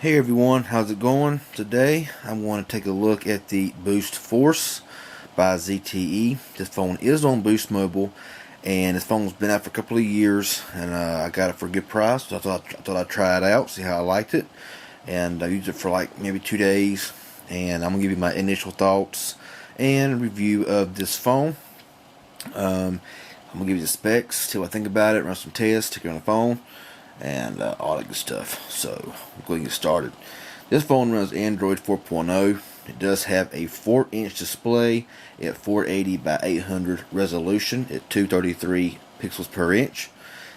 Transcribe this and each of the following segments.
Hey everyone, how's it going? Today I want to take a look at the Boost Force by ZTE. This phone is on Boost Mobile, and this phone's been out for a couple of years, and I got it for a good price. So I thought I'd try it out, see how I liked it, and I used it for like maybe 2 days, and I'm gonna give you my initial thoughts and review of this phone. I'm gonna give you the specs, see what I think about it, run some tests, take it on the phone, and all that good stuff. So we'll go ahead and get started. This phone runs Android 4.0. It does have a 4-inch display at 480 by 800 resolution at 233 pixels per inch.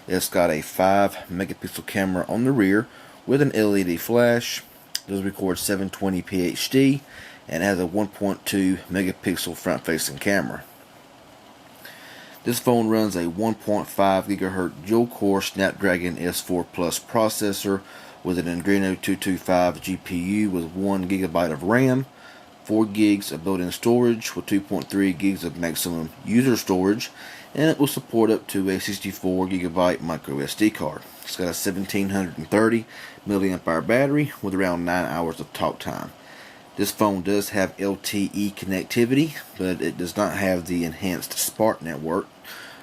It's got a 5 megapixel camera on the rear with an LED flash. It does record 720p HD and has a 1.2 megapixel front facing camera. This phone runs a 1.5 GHz dual-core Snapdragon S4 Plus processor with an Adreno 225 GPU with 1 GB of RAM, 4 GB of built-in storage with 2.3 GB of maximum user storage, and it will support up to a 64 GB micro SD card. It's got a 1730 mAh battery with around 9 hours of talk time. This phone does have LTE connectivity, but it does not have the enhanced Spark network.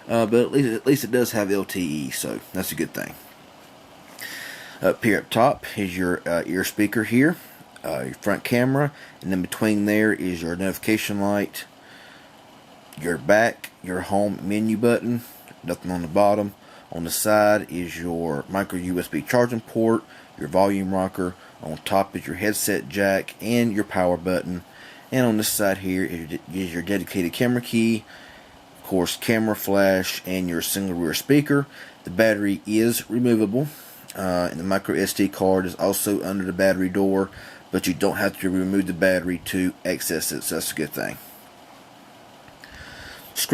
But at least it does have LTE, so that's a good thing. Up here up top is your ear speaker here, your front camera, and then between there is your notification light, your back, your home menu button, nothing on the bottom. On the side is your micro USB charging port, your volume rocker. On top is your headset jack and your power button. And on this side here is your dedicated camera key, of course camera flash, and your single rear speaker. The battery is removable, and the micro SD card is also under the battery door, but you don't have to remove the battery to access it, so that's a good thing. The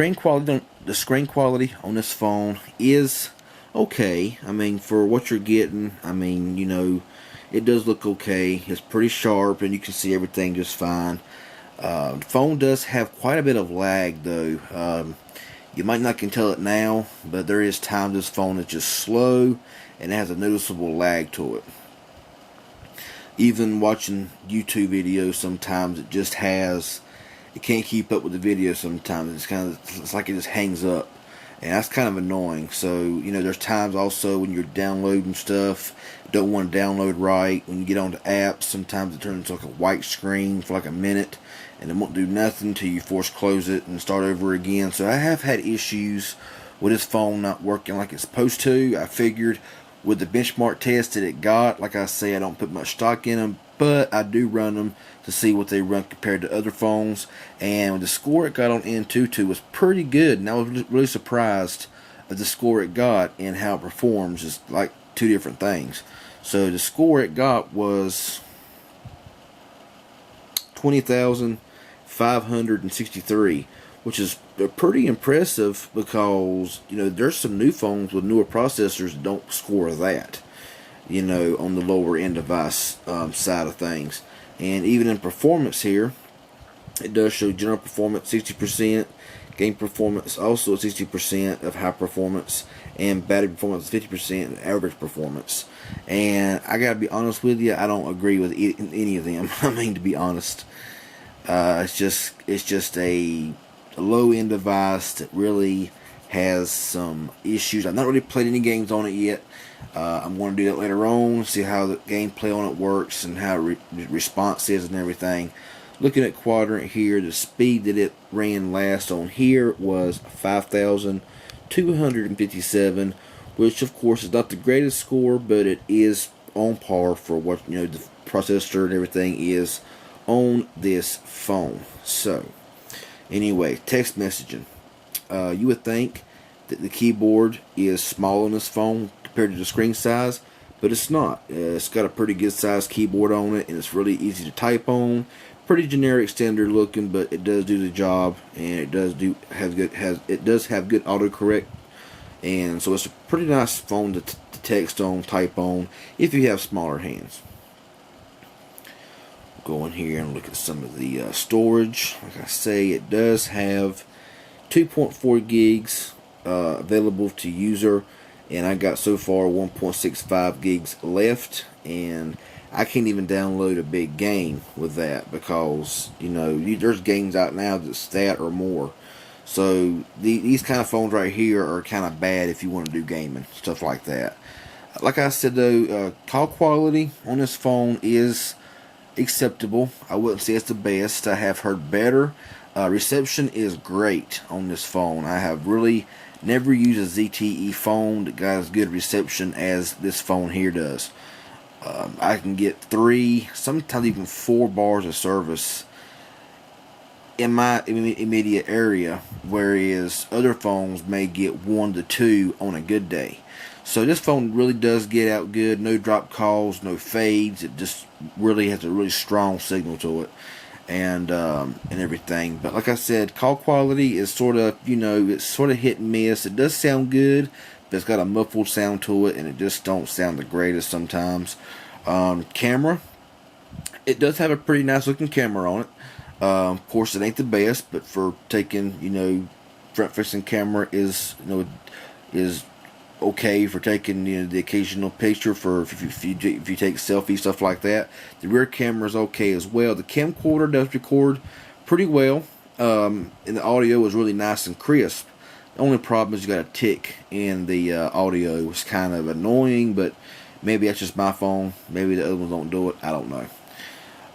screen quality on this phone is okay. I mean, for what you're getting, I mean, you know, it does look okay. It's pretty sharp, and you can see everything just fine. The phone does have quite a bit of lag, though. You might not can tell it now, but there is times this phone is just slow, and it has a noticeable lag to it. Even watching YouTube videos, sometimes it can't keep up with the video. Sometimes it's like it just hangs up, and that's kind of annoying. So, you know, there's times also when you're downloading stuff, don't want to download right. When you get onto apps, sometimes it turns into like a white screen for like a minute, and it won't do nothing until you force close it and start over again. So I have had issues with this phone not working like it's supposed to. I figured with the benchmark test that it got, like I say, I don't put much stock in them, but I do run them to see what they run compared to other phones, and the score it got on Antutu was pretty good, and I was really surprised at the score it got and how it performs. Is like two different things. So the score it got was 20,563, which is pretty impressive because, you know, there's some new phones with newer processors that don't score that, you know, on the lower end device side of things. And even in performance here, it does show general performance 60%, game performance also 60% of high performance, and battery performance 50% of average performance. And I gotta be honest with you, I don't agree with any of them. I mean, to be honest, it's just a low end device that really has some issues. I've not really played any games on it yet. I'm going to do that later on, see how the gameplay on it works and how response is and everything. Looking at quadrant here, the speed that it ran last on here was 5,257, which of course is not the greatest score, but it is on par for what, you know, the processor and everything is on this phone. So anyway, text messaging. You would think that the keyboard is small on this phone compared to the screen size, but it's not. It's got a pretty good sized keyboard on it, and it's really easy to type on. Pretty generic, standard looking, but it does do the job, and it does have good autocorrect, and so it's a pretty nice phone to text on, type on, if you have smaller hands. Go in here and look at some of the storage. Like I say, it does have 2.4 gigs available to user, and I got so far 1.65 gigs left, and I can't even download a big game with that because, you know, there's games out now that's that or more. So these kind of phones right here are kind of bad if you want to do gaming, stuff like that. Like I said though, call quality on this phone is acceptable. I wouldn't say it's the best. I have heard better. Reception is great on this phone. I have really never used a ZTE phone that got as good reception as this phone here does. I can get 3, sometimes even 4 bars of service in my immediate area, whereas other phones may get 1 to 2 on a good day. So this phone really does get out good. No drop calls, no fades. It just really has a really strong signal to it, and everything. But like I said, call quality is sort of, you know, it's sort of hit and miss. It does sound good, but it's got a muffled sound to it, and it just don't sound the greatest sometimes. Camera, it does have a pretty nice looking camera on it. Of course, it ain't the best, but for taking, you know, front facing camera is, you know, is okay for taking, you know, the occasional picture for if you take selfies, stuff like that. The rear camera is okay as well. The camcorder does record pretty well, and the audio is really nice and crisp. The only problem is you got a tick in the audio. It's kind of annoying, but maybe that's just my phone. Maybe the other ones don't do it. I don't know.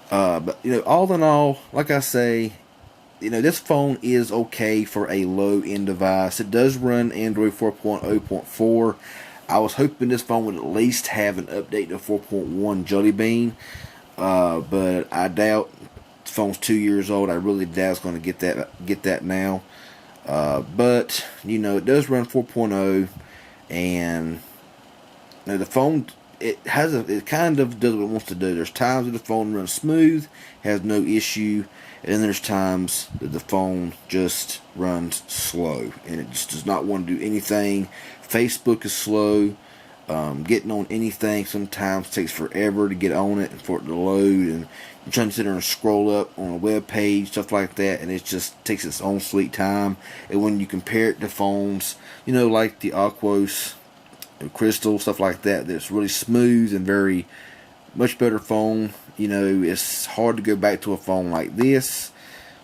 But you know, all in all, like I say, you know, this phone is okay for a low-end device. It does run Android 4.0.4. I was hoping this phone would at least have an update to 4.1 Jelly Bean, but I doubt. The phone's 2 years old. I really doubt it's going to get that now. But you know, it does run 4.0, and you know, the phone, it kind of does what it wants to do. There's times that the phone runs smooth, has no issue, and then there's times that the phone just runs slow, and it just does not want to do anything. Facebook is slow. Getting on anything sometimes takes forever to get on it and for it to load, and you're trying to sit there and scroll up on a web page, stuff like that, and it just takes its own sweet time. And when you compare it to phones, you know, like the Aquos, Crystal, stuff like that, that's really smooth and very much better phone. You know, it's hard to go back to a phone like this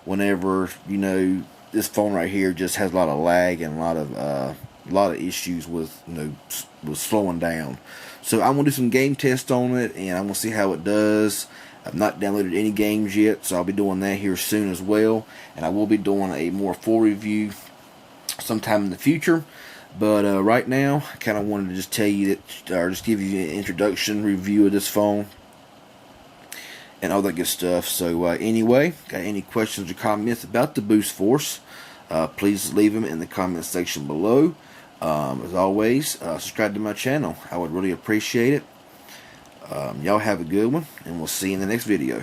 whenever, you know, this phone right here just has a lot of lag and a lot of issues with, you know, with slowing down. So I'm gonna do some game tests on it, and I'm gonna see how it does. I've not downloaded any games yet, so I'll be doing that here soon as well, and I will be doing a more full review sometime in the future. But right now, I kind of wanted to just tell you that, or just give you an introduction review of this phone and all that good stuff. So anyway, got any questions or comments about the Boost Force, please leave them in the comment section below. As always, subscribe to my channel. I would really appreciate it. Y'all have a good one, and we'll see you in the next video.